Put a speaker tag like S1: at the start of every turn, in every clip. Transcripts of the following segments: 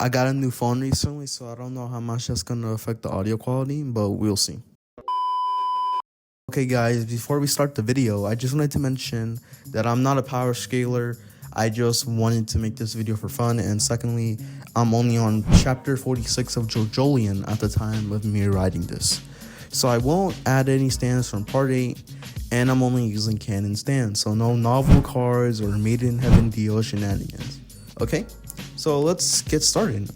S1: I got a new phone recently, so I don't know how much that's gonna affect the audio quality, but we'll see. Okay guys, before we start the video, I just wanted to mention that I'm not a power scaler. I just wanted to make this video for fun, and secondly, I'm only on chapter 46 of JoJolian at the time of me writing this. So I won't add any stands from part 8, and I'm only using canon stands, so no novel cards or Made in Heaven deal shenanigans. Okay, so let's get started.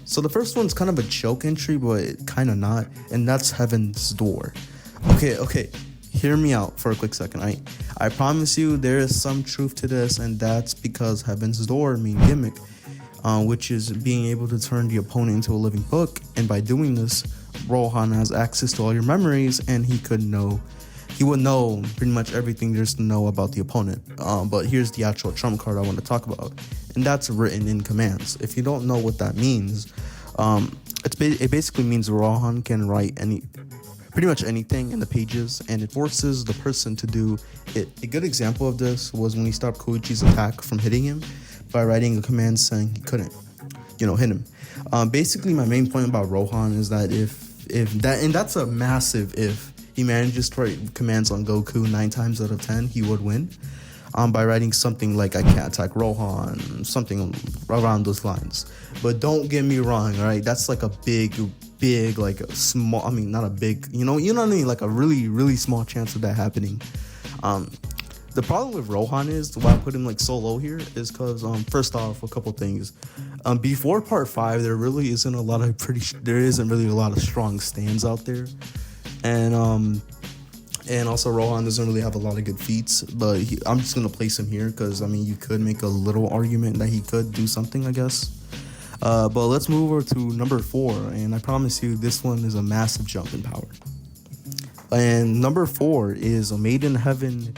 S1: So the first one's kind of a joke entry, but kind of not, and that's Heaven's Door. Okay, hear me out for a quick second. I promise you there is some truth to this, and that's because Heaven's Door mean gimmick, which is being able to turn the opponent into a living book, and by doing this, Rohan has access to all your memories, and he would know pretty much everything there's to know about the opponent. But here's the actual trump card I want to talk about, and that's written in commands. If you don't know what that means, it basically means Rohan can write pretty much anything in the pages, and it forces the person to do it. A good example of this was when he stopped Koichi's attack from hitting him by writing a command saying he couldn't, hit him. Basically, my main point about Rohan is that and that's a massive if he manages to write commands on Goku 9 times out of 10, he would win. By writing something like I can't attack Rohan, something around those lines. But don't get me wrong, all right? That's like a big, like a small, not a big, you know what I mean? Like a really, really small chance of that happening. The problem with Rohan is, why I put him like so low here, is because first off, a couple things. Before part 5, there isn't really a lot of strong stands out there, and also Rohan doesn't really have a lot of good feats. But I'm just gonna place him here because you could make a little argument that he could do something, I guess. But let's move over to number 4, and I promise you this one is a massive jump in power. And number 4 is a Made in Heaven.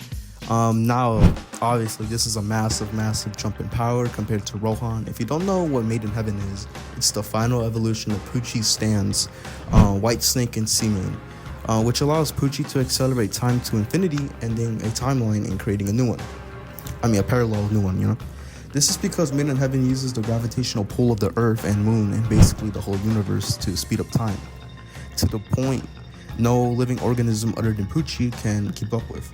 S1: Now, obviously, this is a massive jump in power compared to Rohan. If you don't know what Made in Heaven is, it's the final evolution of Pucci's stands, White Snake and Seaman, which allows Pucci to accelerate time to infinity, ending a timeline and creating a new one. A parallel new one, This is because Made in Heaven uses the gravitational pull of the Earth and Moon and basically the whole universe to speed up time, to the point no living organism other than Pucci can keep up with.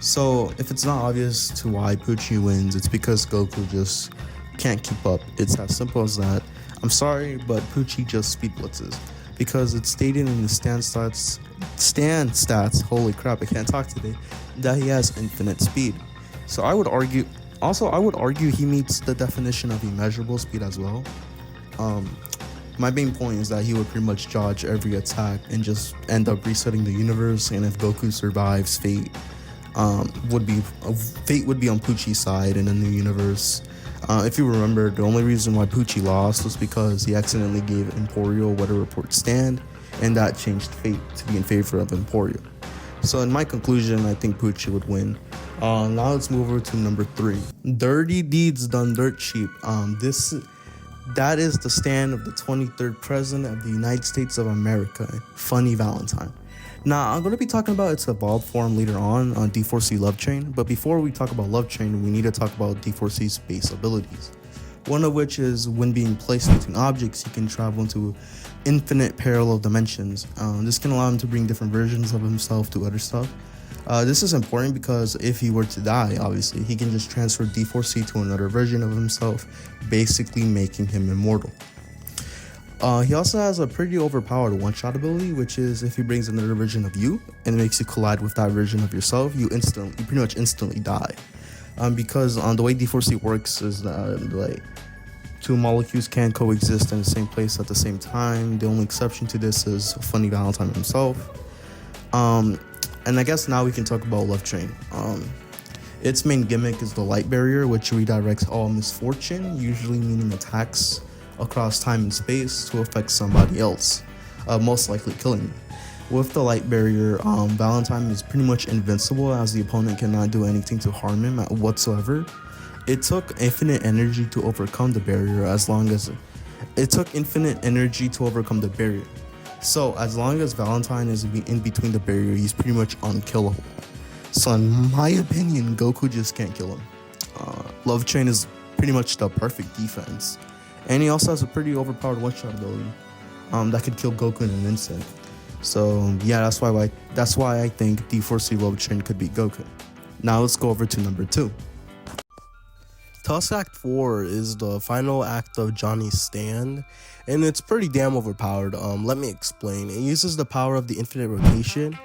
S1: So if it's not obvious to why Pucci wins, it's because Goku just can't keep up. It's as simple as that. I'm sorry, but Pucci just speed blitzes, because it's stated in the stand stats, holy crap, I can't talk today, that he has infinite speed. So I would argue he meets the definition of immeasurable speed as well. My main point is that he would pretty much dodge every attack and just end up resetting the universe, and if Goku survives, fate would be on Pucci's side in a new universe. If you remember, the only reason why Pucci lost was because he accidentally gave Emporio Weather Report stand, and that changed fate to be in favor of Emporio. So in my conclusion, I think Pucci would win. Now let's move over to number 3. Dirty Deeds Done Dirt Cheap. That is the stand of the 23rd President of the United States of America, Funny Valentine. Now, I'm going to be talking about its evolved form later on D4C Love Chain, but before we talk about Love Chain, we need to talk about D4C's base abilities. One of which is, when being placed between objects, he can travel into infinite parallel dimensions. This can allow him to bring different versions of himself to other stuff. This is important because if he were to die, obviously, he can just transfer D4C to another version of himself, basically making him immortal. He also has a pretty overpowered one-shot ability, which is if he brings another version of you and makes you collide with that version of yourself, you pretty much instantly die. Because the way D4C works is that 2 molecules can coexist in the same place at the same time. The only exception to this is Funny Valentine himself. And I guess now we can talk about Love Chain. Its main gimmick is the light barrier, which redirects all misfortune, usually meaning attacks across time and space, to affect somebody else, most likely killing you. With the light barrier, Valentine is pretty much invincible, as the opponent cannot do anything to harm him whatsoever. It took infinite energy to overcome the barrier, So as long as Valentine is in between the barrier, he's pretty much unkillable. So in my opinion, Goku just can't kill him. Love Chain is pretty much the perfect defense. And he also has a pretty overpowered one-shot ability that could kill Goku in an instant. So yeah, that's why I think D4C Love Shin could beat Goku. Now let's go over to number 2. Tusk Act 4 is the final act of Johnny's stand, and it's pretty damn overpowered. Let me explain. It uses the power of the infinite rotation,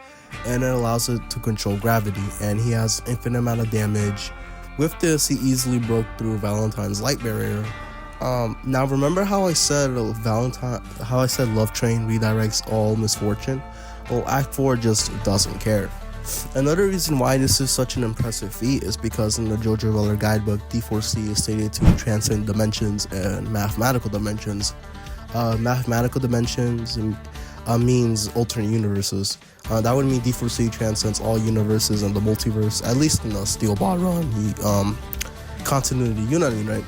S1: and it allows it to control gravity, and he has infinite amount of damage. With this, he easily broke through Valentine's light barrier. Now remember how I said Love Train redirects all misfortune? Well, Act 4 just doesn't care. Another reason why this is such an impressive feat is because in the JoJo Roller Guidebook, D4C is stated to transcend dimensions and mathematical dimensions. Mathematical dimensions means alternate universes. That would mean D4C transcends all universes in the multiverse, at least in the Steel Ball run. Continuity unity, right?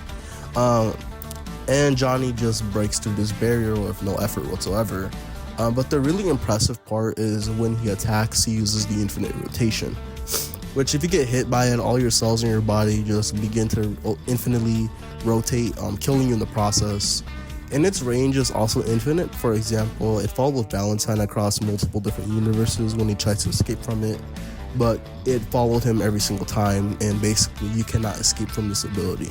S1: And Johnny just breaks through this barrier with no effort whatsoever. But the really impressive part is when he attacks, he uses the infinite rotation, which if you get hit by it, all your cells in your body just begin to infinitely rotate, killing you in the process. And its range is also infinite. For example, it followed Valentine across multiple different universes when he tried to escape from it, but it followed him every single time, and basically you cannot escape from this ability.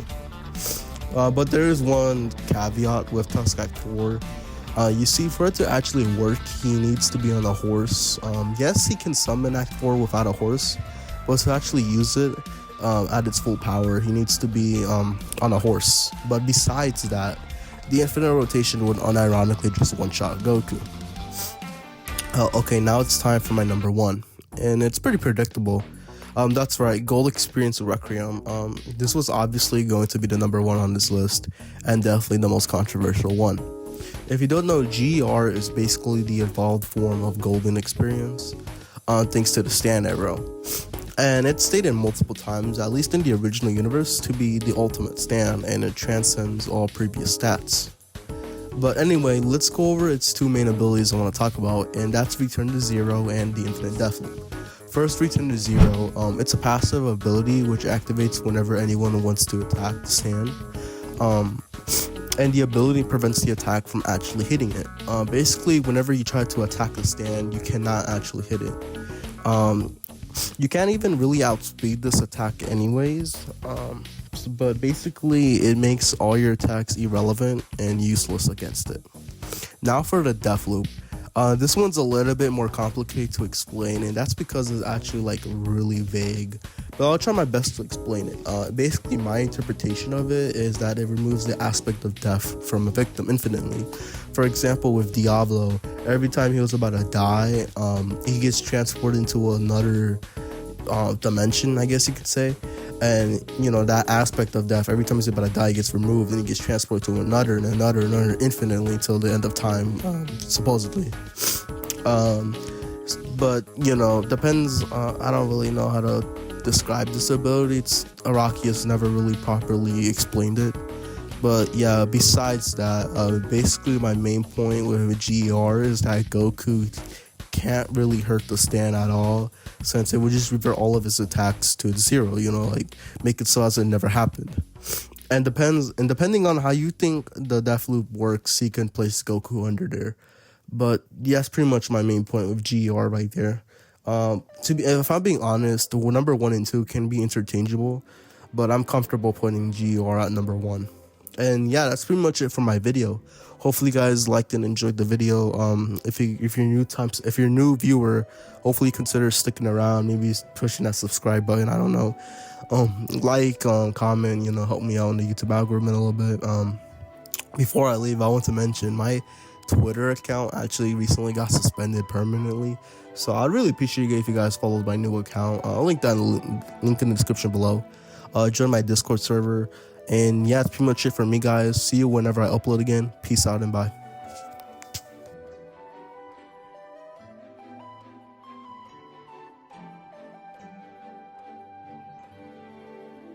S1: But there is one caveat with Tusk Act 4. You see, for it to actually work, he needs to be on a horse. Yes, he can summon Act 4 without a horse, but to actually use it at its full power, he needs to be on a horse. But besides that, the infinite rotation would unironically just one-shot Goku. Okay, now it's time for my number 1, and it's pretty predictable. That's right, Gold Experience Requiem. This was obviously going to be the number 1 on this list, and definitely the most controversial one. If you don't know, GR is basically the evolved form of Golden Experience, thanks to the stand arrow. And it's stated multiple times, at least in the original universe, to be the ultimate stand, and it transcends all previous stats. But anyway, let's go over its 2 main abilities I want to talk about, and that's Return to Zero and the Infinite Death Loop. First, Return to Zero. It's a passive ability which activates whenever anyone wants to attack the stand. And the ability prevents the attack from actually hitting it. Basically, whenever you try to attack the stand, you cannot actually hit it. You can't even really outspeed this attack anyways, but basically it makes all your attacks irrelevant and useless against it. Now for the Death Loop. This one's a little bit more complicated to explain, and that's because it's actually like really vague, but I'll try my best to explain it. Basically, my interpretation of it is that it removes the aspect of death from a victim infinitely. For example, with Diablo, every time he was about to die, he gets transported into another dimension, I guess you could say. And you know, that aspect of death, every time he's about to die, he gets removed and he gets transported to another and another and another infinitely until the end of time, supposedly. But you know, depends. I don't really know how to describe this ability. Araki has never really properly explained it. But yeah, besides that, basically my main point with GR is that Goku can't really hurt the stand at all, since it would just revert all of his attacks to 0, you know, like make it so as it never happened. And depending on how you think the Death Loop works, he can place Goku under there. But yeah, that's pretty much my main point with GR right there. If I'm being honest, the number 1 and 2 can be interchangeable, but I'm comfortable putting GR at number 1. And yeah, that's pretty much it for my video. Hopefully you guys liked and enjoyed the video. If you're a new viewer, hopefully consider sticking around, maybe pushing that subscribe button, I don't know. Comment, you know, help me out in the YouTube algorithm a little bit. Before I leave, I want to mention my Twitter account actually recently got suspended permanently, so I'd really appreciate it if you guys followed my new account. I'll link in the description below. Join my Discord server. And yeah, that's pretty much it for me, guys. See you whenever I upload again. Peace out and bye.